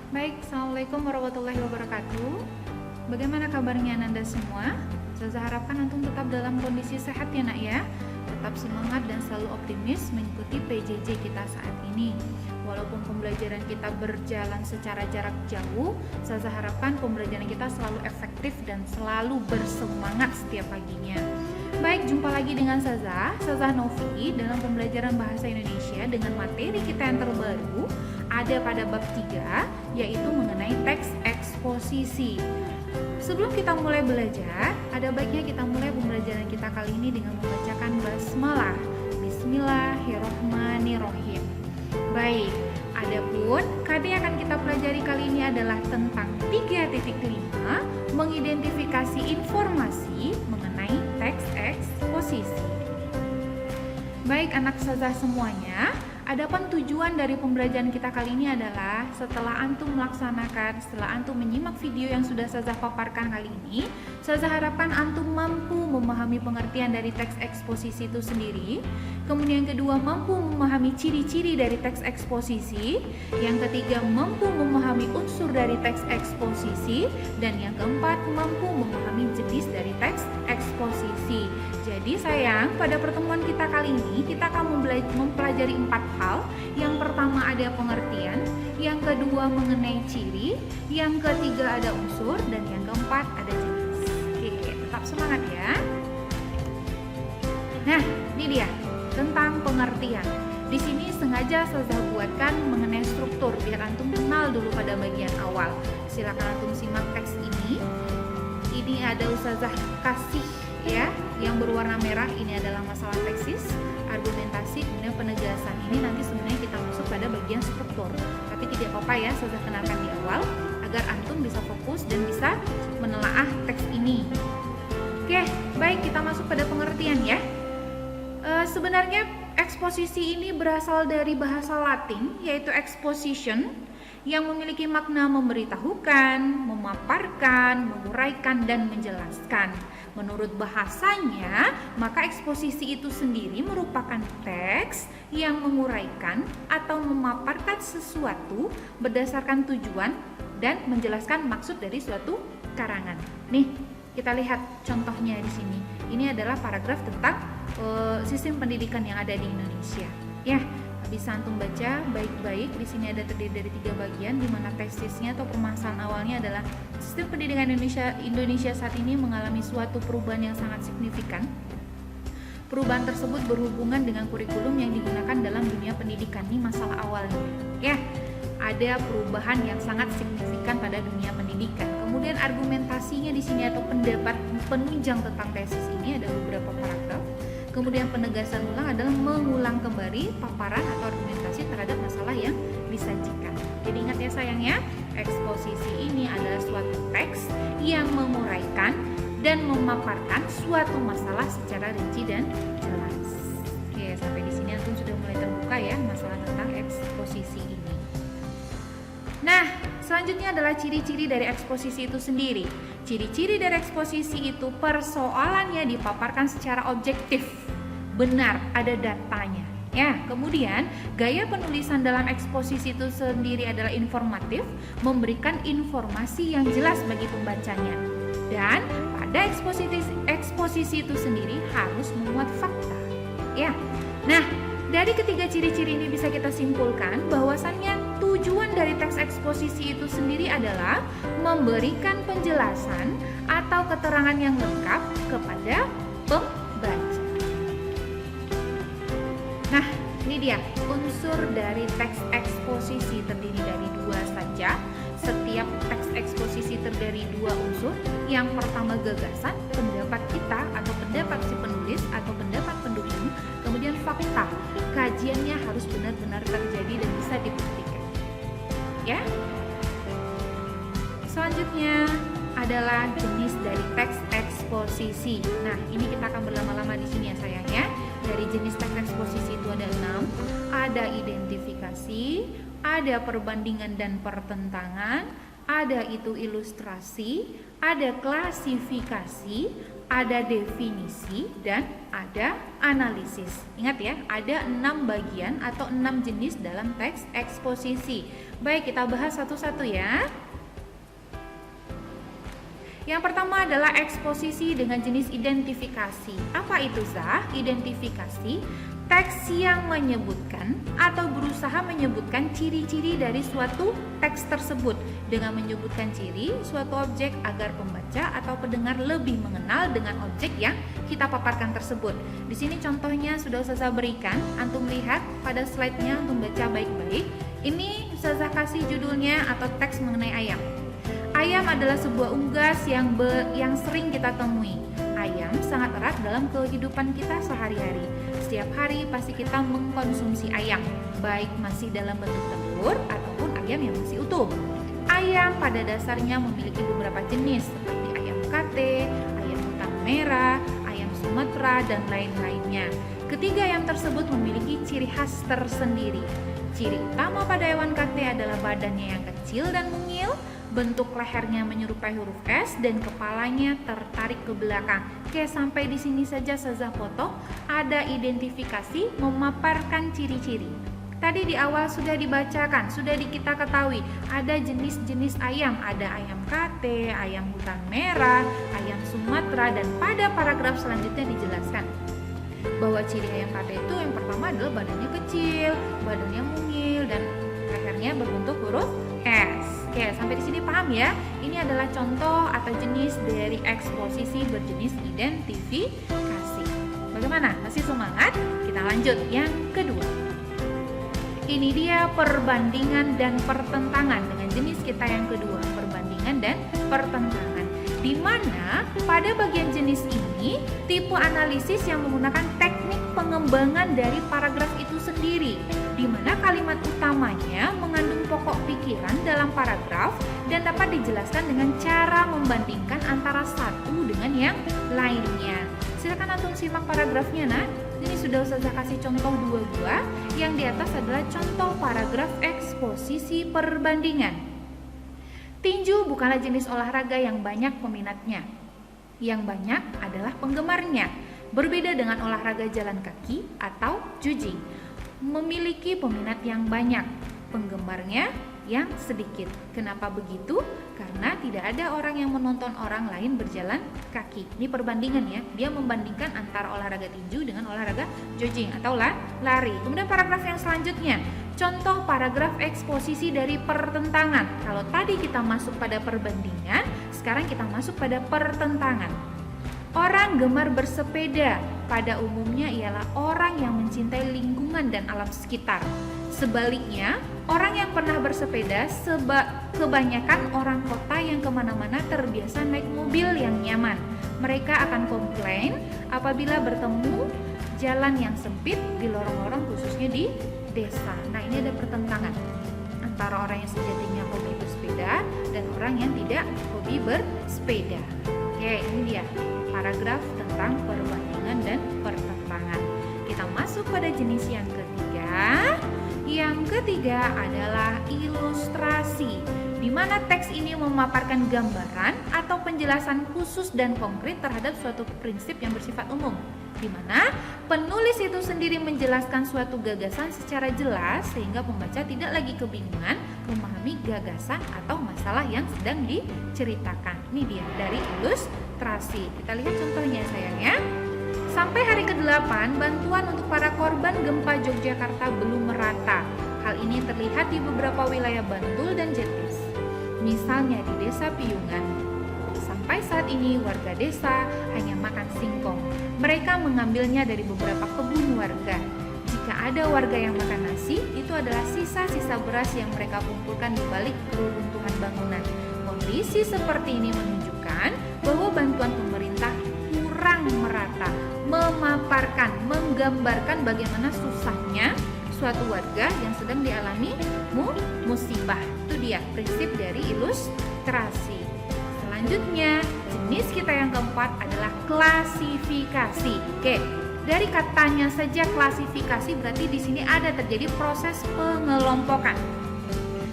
Baik, Assalamualaikum warahmatullahi wabarakatuh. Bagaimana kabarnya Anda semua? Saya harapkan Antum tetap dalam kondisi sehat ya nak ya. Tetap semangat dan selalu optimis mengikuti PJJ kita saat ini. Walaupun pembelajaran kita berjalan secara jarak jauh, saya harapkan pembelajaran kita selalu efektif dan selalu bersemangat setiap paginya. Baik, jumpa lagi dengan Saza Novi dalam pembelajaran Bahasa Indonesia dengan materi kita yang terbaru ada pada bab 3, yaitu mengenai teks eksposisi. Sebelum kita mulai belajar, ada baiknya kita mulai pembelajaran kita kali ini dengan membacakan basmalah. Bismillahirrohmanirrohim. Baik, adapun KD yang akan kita pelajari kali ini adalah tentang 3.5, mengidentifikasi informasi mengenai teks eksposisi. Baik anak Ustazah semuanya, adapun tujuan dari pembelajaran kita kali ini adalah setelah Antum menyimak video yang sudah Ustazah paparkan kali ini, Ustazah harapkan Antum mampu memahami pengertian dari teks eksposisi itu sendiri. Kemudian yang kedua, mampu memahami ciri-ciri dari teks eksposisi. Yang ketiga, mampu memahami unsur dari teks eksposisi. Dan yang keempat, mampu memahami jenis dari teks eksposisi. Jadi sayang, pada pertemuan kita kali ini kita akan mempelajari 4 hal. Yang pertama ada pengertian, yang kedua mengenai ciri, yang ketiga ada unsur, dan yang keempat ada jenis. Oke, tetap semangat ya. Nah, ini dia tentang pengertian. Di sini sengaja saya buatkan mengenai struktur biar antum kenal dulu pada bagian awal. Silakan antum simak teks ini. Ini ada Ustazah kasih ya, yang berwarna merah ini adalah masalah teksis, argumentasi, kemudian penegasan. Ini nanti sebenarnya kita masuk pada bagian struktur. Tapi tidak apa-apa ya, saya kenalkan di awal agar antum bisa fokus dan bisa menelaah teks ini. Oke, baik, kita masuk pada pengertian ya. Sebenarnya eksposisi ini berasal dari bahasa Latin yaitu exposition, yang memiliki makna memberitahukan, memaparkan, menguraikan, dan menjelaskan. Menurut bahasanya, maka eksposisi itu sendiri merupakan teks yang menguraikan atau memaparkan sesuatu berdasarkan tujuan dan menjelaskan maksud dari suatu karangan. Nih, kita lihat contohnya di sini. Ini adalah paragraf tentang sistem pendidikan yang ada di Indonesia. Ya, bisa antum baca baik-baik. Di sini ada terdiri dari 3 bagian, di mana tesisnya atau permasalahan awalnya adalah sistem pendidikan Indonesia saat ini mengalami suatu perubahan yang sangat signifikan. Perubahan tersebut berhubungan dengan kurikulum yang digunakan dalam dunia pendidikan. Ini masalah awalnya. Ya, ada perubahan yang sangat signifikan pada dunia pendidikan. Kemudian argumentasinya di sini atau pendapat penunjang tentang tesis ini ada beberapa paragraf. Kemudian penegasan ulang adalah mengulang kembali paparan atau argumentasi terhadap masalah yang disajikan. Jadi ingat ya sayangnya, eksposisi ini adalah suatu teks yang menguraikan dan memaparkan suatu masalah secara rinci dan jelas. Oke, sampai di sini antum sudah mulai terbuka ya masalah tentang eksposisi ini. Nah, selanjutnya adalah ciri-ciri dari eksposisi itu sendiri. Ciri-ciri dari eksposisi itu persoalannya dipaparkan secara objektif, benar, ada datanya. Ya, kemudian gaya penulisan dalam eksposisi itu sendiri adalah informatif, memberikan informasi yang jelas bagi pembacanya. Dan pada eksposisi itu sendiri harus memuat fakta. Ya. Nah, dari ketiga ciri-ciri ini bisa kita simpulkan bahwasannya tujuan dari teks eksposisi itu sendiri adalah memberikan penjelasan atau keterangan yang lengkap kepada pembaca. Nah, ini dia unsur dari teks eksposisi terdiri dari 2 saja. Setiap teks eksposisi terdiri 2 unsur. Yang pertama gagasan, pendapat kita atau pendapat si penulis atau pendapat pendukung. Kemudian fakta, kajiannya harus benar-benar terjadi dan bisa dibuktikan. Ya. Selanjutnya adalah jenis dari teks eksposisi. Nah, ini kita akan berlama-lama di sini ya sayang ya. Dari jenis teks eksposisi itu ada 6. Ada identifikasi, ada perbandingan dan pertentangan, ada itu ilustrasi, ada klasifikasi, ada definisi, dan ada analisis. Ingat ya, ada 6 bagian atau 6 jenis dalam teks eksposisi. Baik, kita bahas satu-satu ya. Yang pertama adalah eksposisi dengan jenis identifikasi. Apa itu, Zah? Identifikasi teks yang menyebutkan atau berusaha menyebutkan ciri-ciri dari suatu teks tersebut dengan menyebutkan ciri suatu objek agar pembaca atau pendengar lebih mengenal dengan objek yang kita paparkan tersebut. Di sini contohnya sudah Ustazah berikan, antum lihat pada slide-nya, antum baca baik-baik. Ini Ustazah kasih judulnya atau teks mengenai ayam. Ayam adalah sebuah unggas yang sering kita temui. Ayam sangat erat dalam kehidupan kita sehari-hari. Setiap hari pasti kita mengkonsumsi ayam, baik masih dalam bentuk telur ataupun ayam yang masih utuh. Ayam pada dasarnya memiliki beberapa jenis seperti ayam kate, ayam hutan merah, ayam Sumatera, dan lain-lainnya. Ketiga ayam tersebut memiliki ciri khas tersendiri. Ciri utama pada hewan kate adalah badannya yang kecil dan mungil, bentuk lehernya menyerupai huruf S, dan kepalanya tertarik ke belakang. Oke, sampai di sini saja Ustazah foto. Ada identifikasi memaparkan ciri-ciri. Tadi di awal sudah dibacakan, sudah kita ketahui ada jenis-jenis ayam, ada ayam kate, ayam hutan merah, ayam Sumatera, dan pada paragraf selanjutnya dijelaskan bahwa ciri ayam kate itu yang pertama adalah badannya kecil, badannya mungil, dan lehernya berbentuk huruf S. Oke, sampai di sini paham ya? Ini adalah contoh atau jenis dari eksposisi berjenis identifikasi. Bagaimana? Masih semangat? Kita lanjut yang kedua. Ini dia perbandingan dan pertentangan dengan jenis kita yang kedua, perbandingan dan pertentangan. Di mana pada bagian jenis ini tipe analisis yang menggunakan teknik pengembangan dari paragraf itu sendiri, di mana kalimat utamanya mengandung pokok pikiran dalam paragraf dan dapat dijelaskan dengan cara membandingkan antara satu dengan yang lainnya. Silakan antum simak paragrafnya, nah. Ini sudah Ustazah kasih contoh dua-dua. Yang di atas adalah contoh paragraf eksposisi perbandingan. Tinju bukanlah jenis olahraga yang banyak peminatnya. Yang banyak adalah penggemarnya. Berbeda dengan olahraga jalan kaki atau jogging, memiliki peminat yang banyak, penggemarnya yang sedikit. Kenapa begitu? Karena tidak ada orang yang menonton orang lain berjalan kaki. Ini perbandingan ya, dia membandingkan antara olahraga tinju dengan olahraga jogging atau lari. Kemudian paragraf yang selanjutnya, contoh paragraf eksposisi dari pertentangan. Kalau tadi kita masuk pada perbandingan, sekarang kita masuk pada pertentangan. Orang gemar bersepeda pada umumnya ialah orang yang mencintai lingkungan dan alam sekitar. Sebaliknya, orang yang pernah bersepeda kebanyakan orang kota yang kemana-mana terbiasa naik mobil yang nyaman. Mereka akan komplain apabila bertemu jalan yang sempit di lorong-lorong khususnya di desa. Nah, ini ada pertentangan antara orang yang sejatinya hobi bersepeda dan orang yang tidak hobi bersepeda. Oke, ini dia paragraf tentang perbandingan dan pertentangan. Kita masuk pada jenis yang ketiga. Yang ketiga adalah ilustrasi, di mana teks ini memaparkan gambaran atau penjelasan khusus dan konkret terhadap suatu prinsip yang bersifat umum, di mana penulis itu sendiri menjelaskan suatu gagasan secara jelas sehingga pembaca tidak lagi kebingungan memahami gagasan atau masalah yang sedang diceritakan. Ini dia dari ilustrasi. Kita lihat contohnya sayangnya. Sampai hari ke-8, bantuan untuk para korban gempa Yogyakarta belum merata. Hal ini terlihat di beberapa wilayah Bantul dan Jetis. Misalnya di Desa Piyungan. Sampai saat ini warga desa hanya makan singkong. Mereka mengambilnya dari beberapa kebun warga. Jika ada warga yang makan nasi, itu adalah sisa-sisa beras yang mereka kumpulkan di balik reruntuhan bangunan. Kondisi seperti ini menunjukkan bahwa bantuan pemerintah kurang merata, memaparkan, menggambarkan bagaimana susahnya suatu warga yang sedang dialami musibah. Itu dia prinsip dari ilustrasi. Selanjutnya, jenis kita yang keempat adalah klasifikasi. Oke, dari katanya saja klasifikasi berarti di sini ada terjadi proses pengelompokan.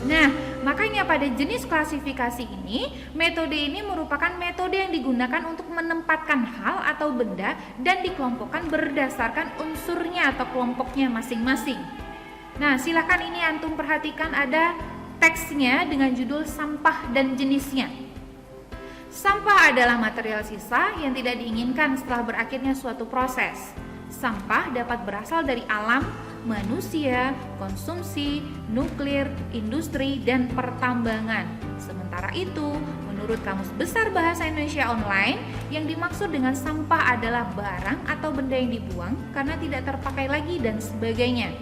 Nah, makanya pada jenis klasifikasi ini, metode ini merupakan metode yang digunakan untuk menempatkan hal atau benda dan dikelompokkan berdasarkan unsurnya atau kelompoknya masing-masing. Nah, silakan ini antum perhatikan ada teksnya dengan judul sampah dan jenisnya. Sampah adalah material sisa yang tidak diinginkan setelah berakhirnya suatu proses. Sampah dapat berasal dari alam, manusia, konsumsi, nuklir, industri, dan pertambangan. Sementara itu, menurut Kamus Besar Bahasa Indonesia Online, yang dimaksud dengan sampah adalah barang atau benda yang dibuang karena tidak terpakai lagi dan sebagainya.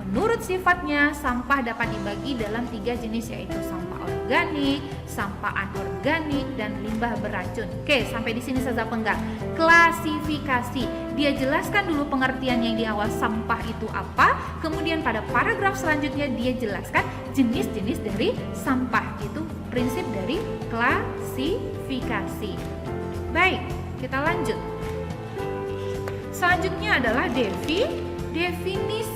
Menurut sifatnya, sampah dapat dibagi dalam 3 jenis, yaitu sampah organik, sampah anorganik, dan limbah beracun. Oke, sampai di sini saja penggak. Klasifikasi. Dia jelaskan dulu pengertian yang di awal sampah itu apa, kemudian pada paragraf selanjutnya dia jelaskan jenis-jenis dari sampah. Itu prinsip dari klasifikasi. Baik, kita lanjut. Selanjutnya adalah definisi.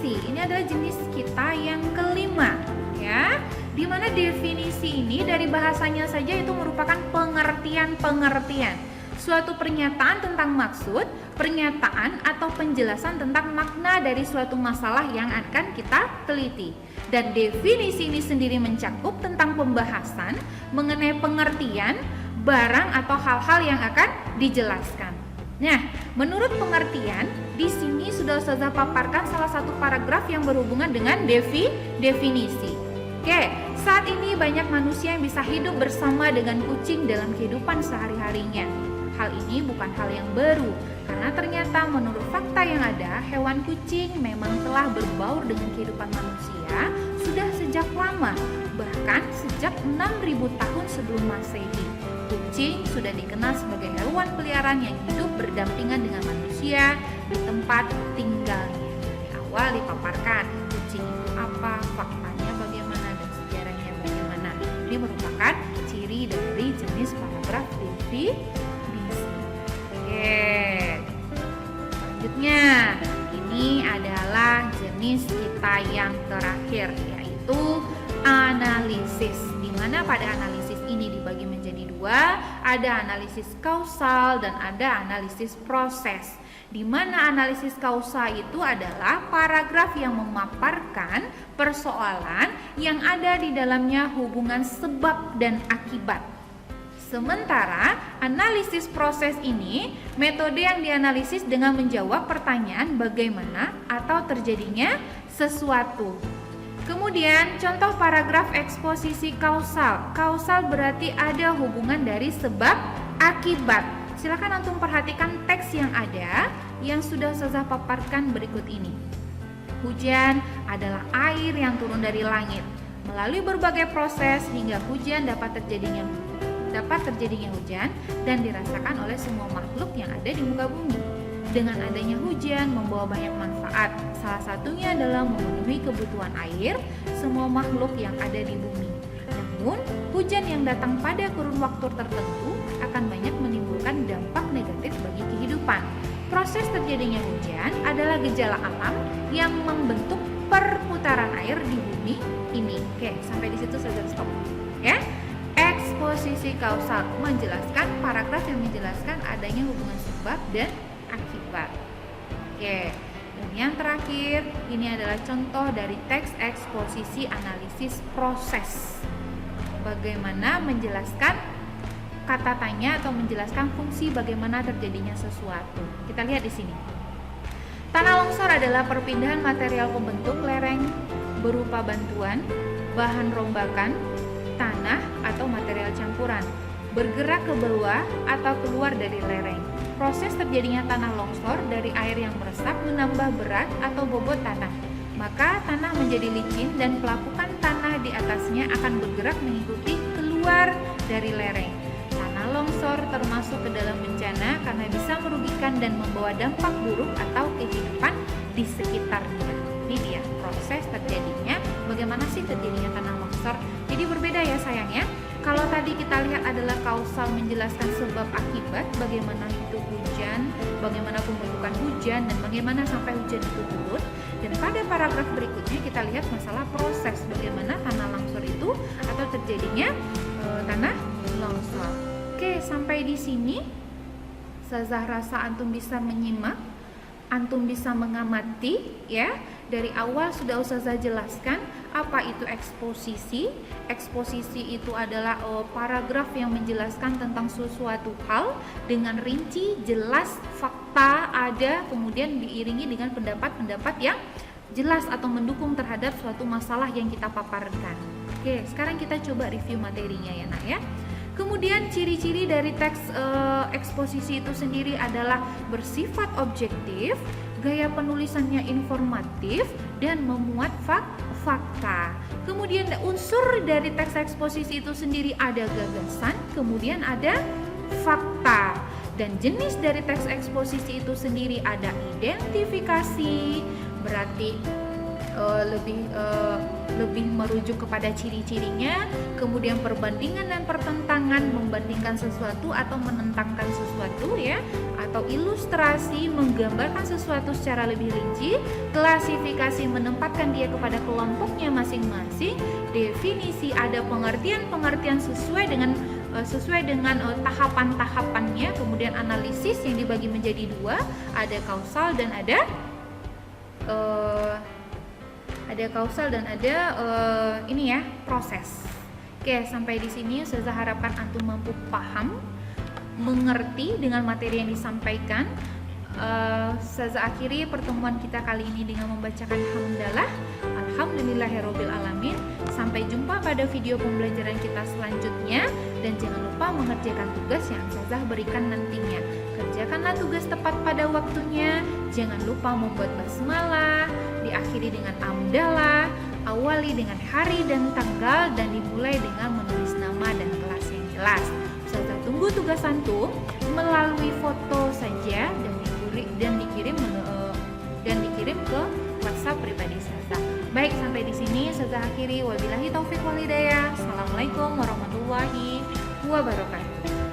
Ini adalah jenis kita yang kelima, ya. Di mana definisi ini dari bahasanya saja itu merupakan pengertian. Suatu pernyataan tentang maksud, pernyataan atau penjelasan tentang makna dari suatu masalah yang akan kita teliti. Dan definisi ini sendiri mencakup tentang pembahasan mengenai pengertian barang atau hal-hal yang akan dijelaskan. Nah, menurut pengertian, di sini sudah Ustazah paparkan salah satu paragraf yang berhubungan dengan definisi. Oke, saat ini banyak manusia yang bisa hidup bersama dengan kucing dalam kehidupan sehari-harinya. Hal ini bukan hal yang baru, karena ternyata menurut fakta yang ada, hewan kucing memang telah berbaur dengan kehidupan manusia sudah sejak lama, bahkan sejak 6.000 tahun sebelum Masehi. Kucing sudah dikenal sebagai hewan peliharaan yang hidup berdampingan dengan manusia di tempat tinggalnya. Dari awal dipaparkan kucing itu apa, faktanya bagaimana, dan sejarahnya bagaimana. Ini merupakan ciri dari jenis paragraf definisi. Oke, selanjutnya ini adalah jenis kita yang terakhir, yaitu analisis. Di mana pada analisis ini dibagi menjadi 2, ada analisis kausal dan ada analisis proses. Di mana analisis kausal itu adalah paragraf yang memaparkan persoalan yang ada di dalamnya hubungan sebab dan akibat. Sementara analisis proses ini metode yang dianalisis dengan menjawab pertanyaan bagaimana atau terjadinya sesuatu. Kemudian contoh paragraf eksposisi kausal. Kausal berarti ada hubungan dari sebab akibat. Silakan antum perhatikan teks yang ada yang sudah Ustazah paparkan berikut ini. Hujan adalah air yang turun dari langit. Melalui berbagai proses hingga hujan dapat terjadinya hujan dan dirasakan oleh semua makhluk yang ada di muka bumi. Dengan adanya hujan membawa banyak manfaat. Salah satunya adalah memenuhi kebutuhan air semua makhluk yang ada di bumi. Namun, hujan yang datang pada kurun waktu tertentu akan banyak menimbulkan dampak negatif bagi kehidupan. Proses terjadinya hujan adalah gejala alam yang membentuk perputaran air di bumi ini. Oke, sampai di situ saja stop. Ya. Eksposisi kausal menjelaskan paragraf yang menjelaskan adanya hubungan sebab dan akibat. Oke, dan yang terakhir ini adalah contoh dari teks eksposisi analisis proses. Bagaimana menjelaskan kata tanya atau menjelaskan fungsi bagaimana terjadinya sesuatu. Kita lihat di sini. Tanah longsor adalah perpindahan material pembentuk lereng berupa bantuan, bahan rombakan, tanah atau material campuran bergerak ke bawah atau keluar dari lereng. Proses terjadinya tanah longsor dari air yang meresap menambah berat atau bobot tanah. Maka tanah menjadi licin dan pelapukan tanah di atasnya akan bergerak mengikuti keluar dari lereng. Tanah longsor termasuk ke dalam bencana karena bisa merugikan dan membawa dampak buruk atau kehidupan di sekitarnya. Ini dia proses terjadinya, bagaimana sih terjadinya tanah longsor. Jadi berbeda ya sayang ya. Kalau tadi kita lihat adalah kausal menjelaskan sebab akibat, bagaimana itu hujan, bagaimana pembentukan hujan, dan bagaimana sampai hujan itu turun. Dan pada paragraf berikutnya kita lihat masalah proses, bagaimana tanah longsor itu atau terjadinya tanah longsor. Oke, sampai di sini Ustazah rasa antum bisa menyimak, antum bisa mengamati ya. Dari awal sudah Ustazah jelaskan apa itu eksposisi. Eksposisi itu adalah paragraf yang menjelaskan tentang sesuatu hal dengan rinci, jelas, fakta ada, kemudian diiringi dengan pendapat-pendapat yang jelas atau mendukung terhadap suatu masalah yang kita paparkan. Oke, sekarang kita coba review materinya ya nak ya. Kemudian ciri-ciri dari teks eksposisi itu sendiri adalah bersifat objektif, gaya penulisannya informatif, dan memuat fakta. Kemudian unsur dari teks eksposisi itu sendiri ada gagasan, kemudian ada fakta. Dan jenis dari teks eksposisi itu sendiri ada identifikasi, berarti lebih merujuk kepada ciri-cirinya, kemudian perbandingan dan pertentangan, membandingkan sesuatu atau menentangkan sesuatu ya, atau ilustrasi menggambarkan sesuatu secara lebih rinci, klasifikasi menempatkan dia kepada kelompoknya masing-masing, definisi ada pengertian-pengertian sesuai dengan tahapan-tahapannya, kemudian analisis yang dibagi menjadi dua, ada kausal dan ada ini ya, proses. Oke, sampai di sini Ustazah harapkan antum mampu paham, mengerti dengan materi yang disampaikan. Ustazah akhiri pertemuan kita kali ini dengan membacakan hamdalah. Alhamdulillahirabbil alamin. Sampai jumpa pada video pembelajaran kita selanjutnya, dan jangan lupa mengerjakan tugas yang Ustazah berikan nantinya. Kerjakanlah tugas tepat pada waktunya. Jangan lupa membuat basmalah, diakhiri dengan hamdalah, awali dengan hari dan tanggal, dan dimulai dengan menulis nama dan kelas yang jelas. Ustazah tunggu tugas antum melalui foto saja dan dikirim ke WhatsApp pribadi Ustazah. Baik, sampai di sini Ustazah akhiri. Wabillahi taufik wal hidayah. Assalamualaikum warahmatullahi wabarakatuh.